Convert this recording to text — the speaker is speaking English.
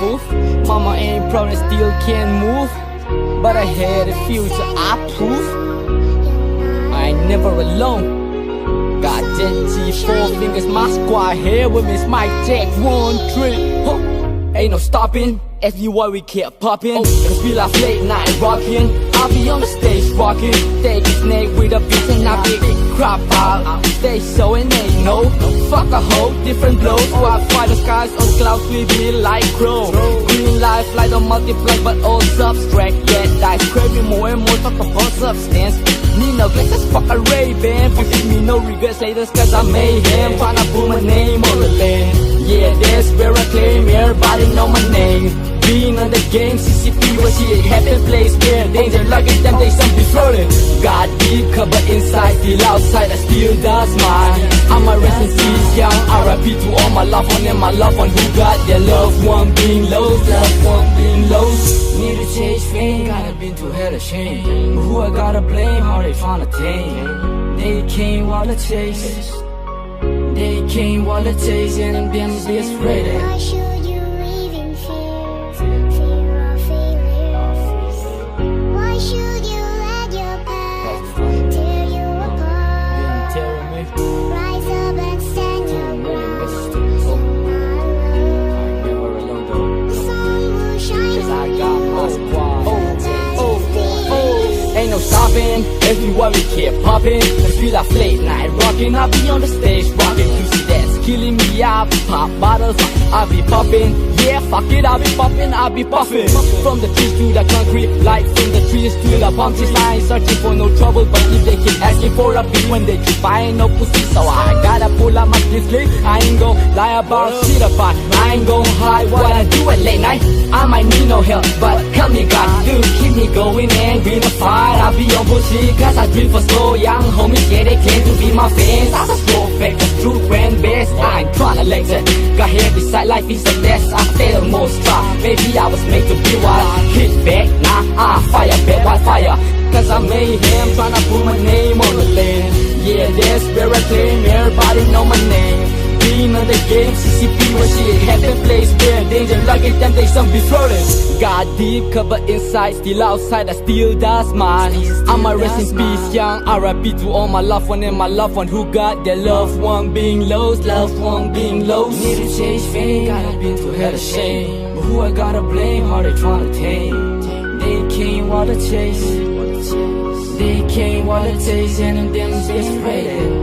fool. Mama ain't proud and still can't move, but I had a future, I prove I ain't never alone. Got Gen G, 4 fingers, my squad here with Miss Mike Jack 1 3. Ain't no stopping, as we why we kept popping. Cause we love late night rocking. I'll be on the stage rocking. Take his neck with a beat and I big crop out. Stay so and ain't no fuck a hoe, different blows. Wild fire the skies on clouds, we be like crow. Green life like a multiply but all subtract. Get dice craving more and more, talk about substance. Need no glasses, fuck a Ray-Ban. Forgive me, no regrets later, cause I made him. Tryna put my name on the lane. Yeah, that's where I claim, everybody know my name. Being on the game, CCP was here, happy place where danger like it, them days some be floating. Got deep cover inside, still outside, I still does mine. I'm a rest in peace, young RIP to all my loved one and my loved one who got their loved one being lost, loved one being lost. Need to change fame, gotta been to hell of shame. But who I gotta blame, how they found a tame. They came while I chase. They came while I chase and them bitch ready. Why should you live in fear? Fear of failure. Why should you let your past tear you apart? Rise up and stand your ground. You're not alone. The sun will shine on you. Ain't no stopping, everywhere we keep popping. Cause we love late night rocking. I'll be on the stage rocking. You see that's killing me, I'll be pop bottles, I'll be popping. Yeah, fuck it, I'll be popping, I'll be puffing. From the trees to the concrete, like from the trees to the palm trees. I ain't searching for no trouble, but if they keep asking for a beat when they keep buying no pussy, so I gotta pull out my display. I ain't gon' lie about shit about. I ain't gon' hide what I do at late night. I might need no help, but help me God, do keep me going and be the fight. I'll be on bullshit, cause I dream for so young homies, yeah, they claim to be my fans. I just go back, the truth and best. I ain't tryna lecture, got here beside life is a test. I failed most try, maybe I was made to be wild. Hit back, nah, I fire back, wildfire. Cause I made him, tryna put my name on the lane. Yeah, that's where I claim, everybody know my name. Being on the game, CCP was shit, happy place where danger like it, them days some be floating. Got deep cover inside, still outside, I still does mine. I'm a rest in peace, young RIP to all my loved one and my loved one who got their loved one being lost, loved one being lost. Need to change fame, gotta been to hell of shame. But who I gotta blame, how they tryna tame. They came while I chase. They came while I chase and them bitch ready.